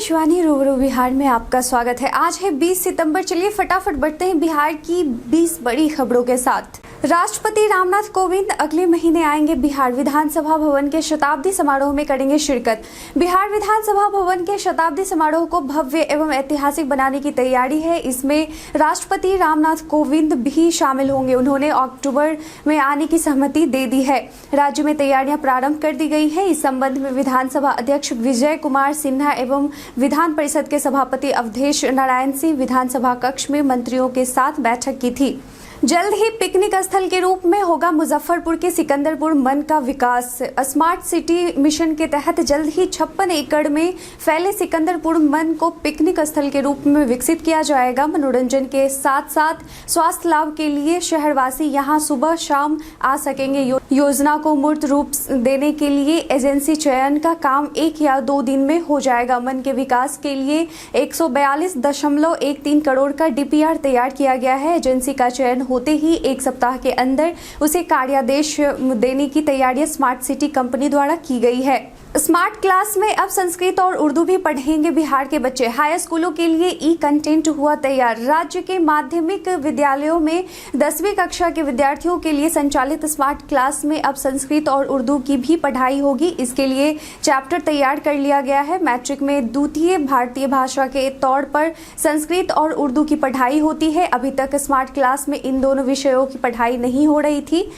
शिवानी रूबरू बिहार में आपका स्वागत है। आज है 20 सितंबर। चलिए फटाफट बढ़ते हैं बिहार की 20 बड़ी खबरों के साथ। राष्ट्रपति रामनाथ कोविंद अगले महीने आएंगे बिहार। विधानसभा भवन के शताब्दी समारोह में करेंगे शिरकत। बिहार विधानसभा भवन के शताब्दी समारोह को भव्य एवं ऐतिहासिक बनाने की तैयारी है। इसमें राष्ट्रपति रामनाथ कोविंद भी शामिल होंगे। उन्होंने अक्टूबर में आने की सहमति दे दी है। राज्य में तैयारियां प्रारंभ कर दी गई है। इस संबंध में विधानसभा अध्यक्ष विजय कुमार सिन्हा एवं विधान परिषद के सभापति अवधेश नारायण सिंह विधानसभा कक्ष में मंत्रियों के साथ बैठक की थी। जल्द ही पिकनिक स्थल के रूप में होगा मुजफ्फरपुर के सिकंदरपुर मन का विकास। स्मार्ट सिटी मिशन के तहत जल्द ही 56 एकड़ में फैले सिकंदरपुर मन को पिकनिक स्थल के रूप में विकसित किया जाएगा। मनोरंजन के साथ साथ स्वास्थ्य लाभ के लिए शहरवासी यहां सुबह शाम आ सकेंगे। योजना को मूर्त रूप देने के लिए एजेंसी चयन का काम 1 या 2 दिन में हो जाएगा। मन के विकास के लिए 142.13 करोड़ का डीपीआर तैयार किया गया है। एजेंसी का चयन होते ही 1 सप्ताह के अंदर उसे कार्यादेश देने की तैयारियां स्मार्ट सिटी कंपनी द्वारा की गई है। स्मार्ट क्लास में अब संस्कृत और उर्दू भी पढ़ेंगे बिहार के बच्चे। हाई स्कूलों के लिए ई कंटेंट हुआ तैयार। राज्य के माध्यमिक विद्यालयों में 10वीं कक्षा के विद्यार्थियों के लिए संचालित स्मार्ट क्लास में अब संस्कृत और उर्दू की भी पढ़ाई होगी। इसके लिए चैप्टर तैयार कर लिया गया है। मैट्रिक में द्वितीय भारतीय भाषा के तौर पर संस्कृत और उर्दू की पढ़ाई होती है। अभी तक स्मार्ट क्लास में इन दोनों विषयों की पढ़ाई नहीं हो रही थी।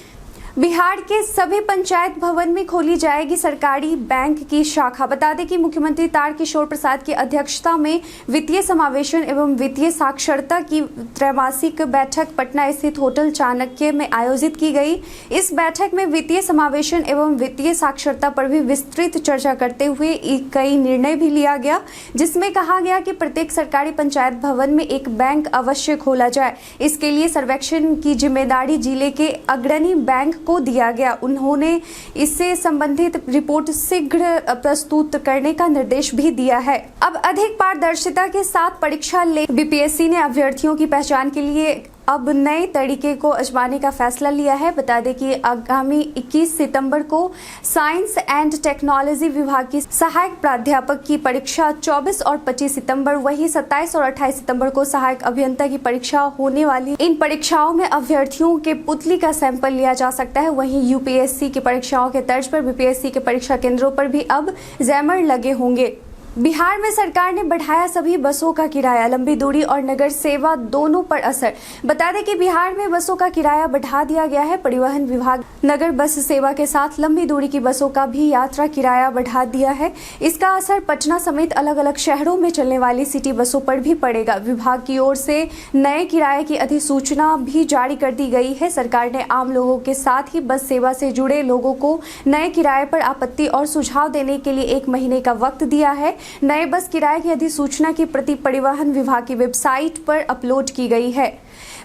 बिहार के सभी पंचायत भवन में खोली जाएगी सरकारी बैंक की शाखा। बता दें कि मुख्यमंत्री तारकिशोर प्रसाद की अध्यक्षता में वित्तीय समावेशन एवं वित्तीय साक्षरता की त्रैमासिक बैठक पटना स्थित होटल चाणक्य में आयोजित की गई। इस बैठक में वित्तीय समावेशन एवं वित्तीय साक्षरता पर भी विस्तृत चर्चा करते हुए कई निर्णय भी लिया गया, जिसमें कहा गया कि प्रत्येक सरकारी पंचायत भवन में एक बैंक अवश्य खोला जाए। इसके लिए सर्वेक्षण की जिम्मेदारी जिले के अग्रणी बैंक को दिया गया। उन्होंने इससे संबंधित रिपोर्ट शीघ्र प्रस्तुत करने का निर्देश भी दिया है। अब अधिक पारदर्शिता के साथ परीक्षा ले बीपीएससी ने अभ्यर्थियों की पहचान के लिए अब नए तरीके को आजमाने का फैसला लिया है। बता दें कि आगामी 21 सितंबर को साइंस एंड टेक्नोलॉजी विभाग की सहायक प्राध्यापक की परीक्षा 24 और 25 सितंबर, वहीं 27 और 28 सितंबर को सहायक अभियंता की परीक्षा होने वाली। इन परीक्षाओं में अभ्यर्थियों के पुतली का सैंपल लिया जा सकता है। वहीं यूपीएससी की परीक्षाओं के तर्ज पर बीपीएससी के परीक्षा केंद्रों पर भी अब जैमर लगे होंगे। बिहार में सरकार ने बढ़ाया सभी बसों का किराया। लंबी दूरी और नगर सेवा दोनों पर असर। बता दें कि बिहार में बसों का किराया बढ़ा दिया गया है। परिवहन विभाग नगर बस सेवा के साथ लंबी दूरी की बसों का भी यात्रा किराया बढ़ा दिया है। इसका असर पटना समेत अलग अलग शहरों में चलने वाली सिटी बसों पर भी पड़ेगा। विभाग की ओर से नए किराए की अधिसूचना भी जारी कर दी गई है। सरकार ने आम लोगों के साथ ही बस सेवा से जुड़े लोगों को नए किराए पर आपत्ति और सुझाव देने के लिए 1 महीने का वक्त दिया है। नए बस किराए की अधिसूचना की प्रति परिवहन विभाग की वेबसाइट पर अपलोड की गई है।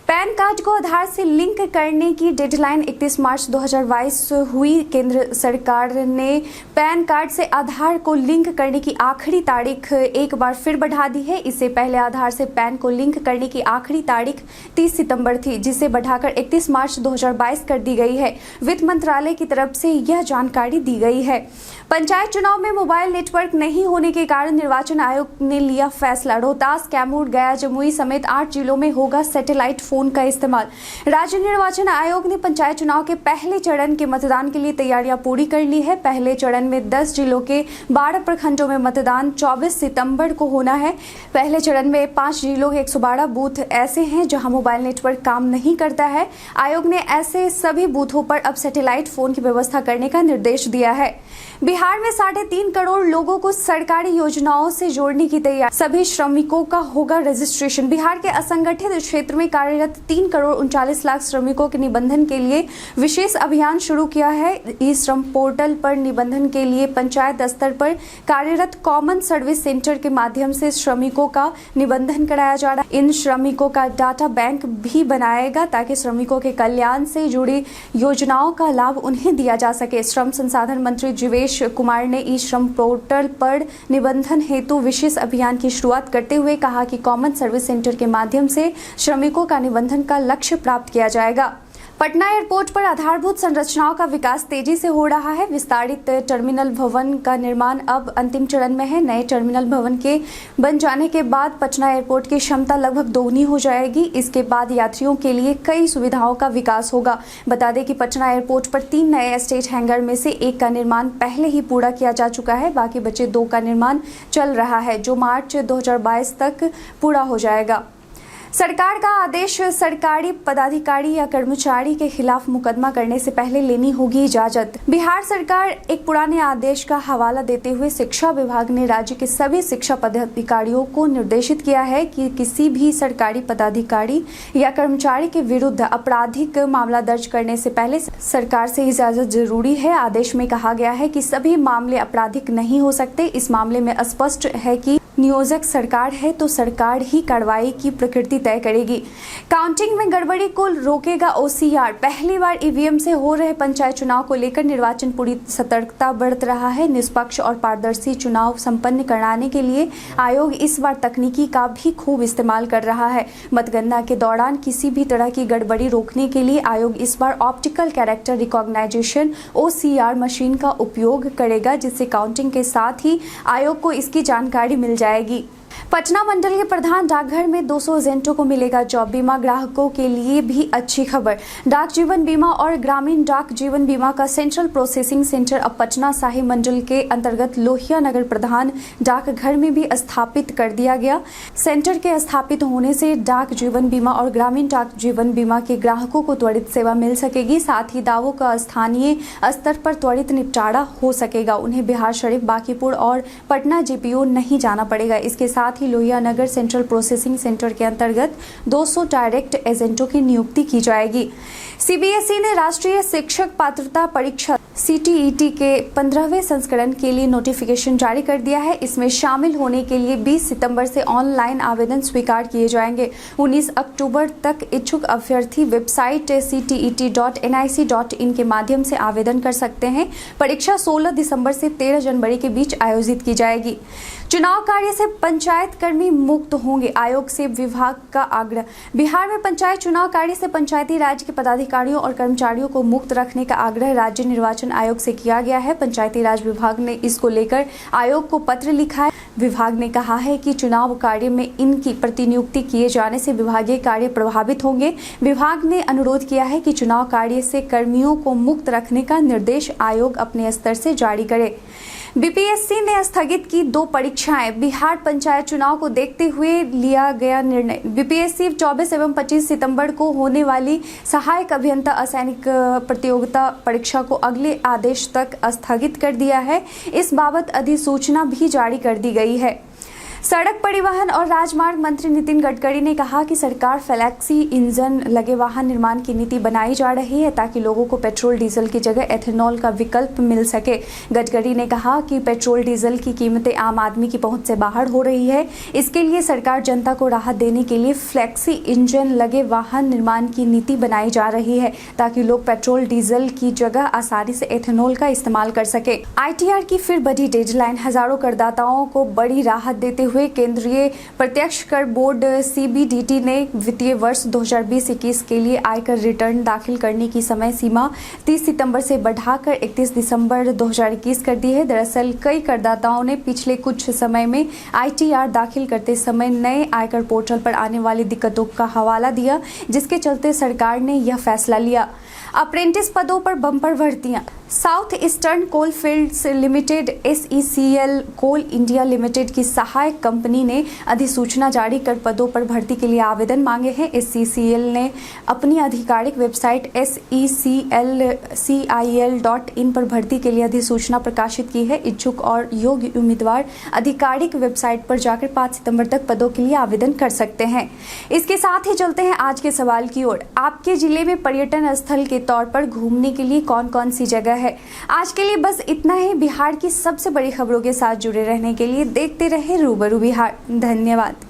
पैन कार्ड को आधार से लिंक करने की डेडलाइन 31 मार्च 2022 हुई। केंद्र सरकार ने पैन कार्ड से आधार को लिंक करने की आखिरी तारीख एक बार फिर बढ़ा दी है। इससे पहले आधार से पैन को लिंक करने की आखिरी तारीख 30 सितंबर थी, जिसे बढ़ाकर 31 मार्च 2022 कर दी गई है। वित्त मंत्रालय की तरफ से यह जानकारी दी गई है। पंचायत चुनाव में मोबाइल नेटवर्क नहीं होने के कारण निर्वाचन आयोग ने लिया फैसला। रोहतास, कैमूर, गया, जमुई समेत 8 जिलों में होगा सैटेलाइट फोन का इस्तेमाल। राज्य निर्वाचन आयोग ने पंचायत चुनाव के पहले चरण के मतदान के लिए तैयारियां पूरी कर ली है। पहले चरण में 10 जिलों के 12 प्रखंडों में मतदान 24 सितंबर को होना है। पहले चरण में 5 जिलों के 112 बूथ ऐसे हैं जहां मोबाइल नेटवर्क काम नहीं करता है। आयोग ने ऐसे सभी बूथों पर अब सैटेलाइट फोन की व्यवस्था करने का निर्देश दिया है। बिहार में 3.5 करोड़ लोगों को सरकारी योजनाओं से जोड़ने की तैयारी। सभी श्रमिकों का होगा रजिस्ट्रेशन। बिहार के असंगठित क्षेत्र में कार्यरत 3 करोड़ 39 लाख श्रमिकों के निबंधन के लिए विशेष अभियान शुरू किया है। ई श्रम पोर्टल पर निबंधन के लिए पंचायत स्तर पर कार्यरत कॉमन सर्विस सेंटर के माध्यम से श्रमिकों का निबंधन कराया जा रहा है। इन श्रमिकों का डाटा बैंक भी बनाएगा ताकि श्रमिकों के कल्याण से जुड़ी योजनाओं का लाभ उन्हें दिया जा सके। श्रम संसाधन मंत्री जीवेश कुमार ने ई श्रम पोर्टल पर निबंधन हेतु विशेष अभियान की शुरुआत करते हुए कहा कि कॉमन सर्विस सेंटर के माध्यम से श्रमिकों का निबंधन का लक्ष्य प्राप्त किया जाएगा। पटना एयरपोर्ट पर आधारभूत संरचनाओं का विकास तेजी से हो रहा है। विस्तारित टर्मिनल भवन का निर्माण अब अंतिम चरण में है। नए टर्मिनल भवन के बन जाने के बाद पटना एयरपोर्ट की क्षमता लगभग दोगुनी हो जाएगी। इसके बाद यात्रियों के लिए कई सुविधाओं का विकास होगा। बता दें कि पटना एयरपोर्ट पर 3 नए स्टेज हैंगर में से एक का निर्माण पहले ही पूरा किया जा चुका है। बाकी बचे 2 का निर्माण चल रहा है, जो मार्च 2022 तक पूरा हो जाएगा। सरकार का आदेश, सरकारी पदाधिकारी या कर्मचारी के खिलाफ मुकदमा करने से पहले लेनी होगी इजाजत। बिहार सरकार एक पुराने आदेश का हवाला देते हुए शिक्षा विभाग ने राज्य के सभी शिक्षा पदाधिकारियों को निर्देशित किया है कि किसी भी सरकारी पदाधिकारी या कर्मचारी के विरुद्ध आपराधिक मामला दर्ज करने से पहले सरकार से इजाजत जरूरी है। आदेश में कहा गया है कि सभी मामले आपराधिक नहीं हो सकते। इस मामले में स्पष्ट है कि नियोजक सरकार है तो सरकार ही कार्रवाई की प्रकृति तय करेगी। काउंटिंग में गड़बड़ी को रोकेगा OCR। पहली बार EVM से हो रहे पंचायत चुनाव को लेकर निर्वाचन पूरी सतर्कता बरत रहा है। निष्पक्ष और पारदर्शी चुनाव संपन्न कराने के लिए आयोग इस बार तकनीकी का भी खूब इस्तेमाल कर रहा है। मतगणना के दौरान किसी भी तरह की गड़बड़ी रोकने के लिए आयोग इस बार optical character recognization OCR machine का उपयोग करेगा, जिससे काउंटिंग के साथ ही आयोग को इसकी जानकारी मिल जाएगी। पटना मंडल के प्रधान डाकघर में 200 एजेंटों को मिलेगा जॉब। बीमा ग्राहकों के लिए भी अच्छी खबर। डाक जीवन बीमा और ग्रामीण डाक जीवन बीमा का सेंट्रल प्रोसेसिंग सेंटर अब पटना शाही मंडल के अंतर्गत लोहिया नगर प्रधान डाकघर में भी स्थापित कर दिया गया। सेंटर के स्थापित होने से डाक जीवन बीमा और ग्रामीण डाक जीवन बीमा के ग्राहकों को त्वरित सेवा मिल सकेगी। साथ ही दावों का स्थानीय स्तर पर त्वरित निपटारा हो सकेगा। उन्हें बिहार शरीफ, बांकीपुर और पटना GPO नहीं जाना पड़ेगा। इसके साथ ही Lohia Nagar central processing centre के अंतर्गत 200 डायरेक्ट एजेंटों की नियुक्ति की जाएगी। CBSE ने राष्ट्रीय शिक्षक पात्रता परीक्षा CTET के 15वें संस्करण के लिए नोटिफिकेशन जारी कर दिया है। इसमें शामिल होने के लिए 20 सितंबर से ऑनलाइन आवेदन स्वीकार किए जाएंगे। 19 अक्टूबर तक इच्छुक अभ्यर्थी वेबसाइट ctet.nic.in के माध्यम से आवेदन कर सकते हैं। परीक्षा 16 दिसंबर से 13 जनवरी के बीच आयोजित की जाएगी। चुनाव कार्य से पंचायत कर्मी मुक्त होंगे, आयोग से विभाग का आग्रह। बिहार में पंचायत चुनाव कार्य से पंचायती राज के पदाधिकारियों और कर्मचारियों को मुक्त रखने का आग्रह राज्य निर्वाचन आयोग से किया गया है। पंचायती राज विभाग ने इसको लेकर आयोग को पत्र लिखा है। विभाग ने कहा है कि चुनाव कार्य में इनकी प्रतिनियुक्ति किए जाने से विभागीय कार्य प्रभावित होंगे। विभाग ने अनुरोध किया है कि चुनाव कार्य से कर्मियों को मुक्त रखने का निर्देश आयोग अपने स्तर से जारी करे। BPSC ने स्थगित की 2 परीक्षाएं। बिहार पंचायत चुनाव को देखते हुए लिया गया निर्णय। BPSC 24 एवं 25 सितंबर को होने वाली सहायक अभियंता असैनिक प्रतियोगिता परीक्षा को अगले आदेश तक स्थगित कर दिया है। इस बाबत अधिसूचना भी जारी कर दी गई है। सड़क परिवहन और राजमार्ग मंत्री नितिन गडकरी ने कहा कि सरकार फ्लेक्सी इंजन लगे वाहन निर्माण की नीति बनाई जा रही है ताकि लोगों को पेट्रोल डीजल की जगह एथेनॉल का विकल्प मिल सके। गडकरी ने कहा कि पेट्रोल डीजल की कीमतें आम आदमी की पहुंच से बाहर हो रही है। इसके लिए सरकार जनता को राहत देने के लिए फ्लेक्सी इंजन लगे वाहन निर्माण की नीति बनाई जा रही है ताकि लोग पेट्रोल डीजल की जगह आसानी से एथेनॉल का इस्तेमाल कर सके। ITR की फिर बड़ी डेडलाइन। हजारों करदाताओं को बड़ी राहत देते हुए केंद्रीय प्रत्यक्ष कर बोर्ड CBDT ने वित्तीय वर्ष 2020-21 के लिए आयकर रिटर्न दाखिल करने की समय सीमा 30 सितंबर से बढ़ाकर 31 दिसंबर 2021 कर दी है। दरअसल कई करदाताओं ने पिछले कुछ समय में ITR दाखिल करते समय नए आयकर पोर्टल पर आने वाली दिक्कतों का हवाला दिया, जिसके चलते सरकार ने यह फैसला लिया। अप्रेंटिस पदों पर बम्पर भर्तियां। साउथ ईस्टर्न कोल फील्ड्स लिमिटेड SECL कोल इंडिया लिमिटेड की सहायक कंपनी ने अधिसूचना जारी कर पदों पर भर्ती के लिए आवेदन मांगे हैं। SECL ने अपनी आधिकारिक वेबसाइट seclcil.in पर भर्ती के लिए अधिसूचना प्रकाशित की है। इच्छुक और योग्य उम्मीदवार आधिकारिक वेबसाइट पर जाकर 5 सितंबर तक पदों के लिए आवेदन कर सकते हैं। इसके साथ ही चलते हैं आज के सवाल की ओर। आपके जिले में पर्यटन स्थल के तौर पर घूमने के लिए कौन कौन सी जगह है? आज के लिए बस इतना ही। बिहार की सबसे बड़ी खबरों के साथ जुड़े रहने के लिए देखते रहे रूबरू बिहार। धन्यवाद।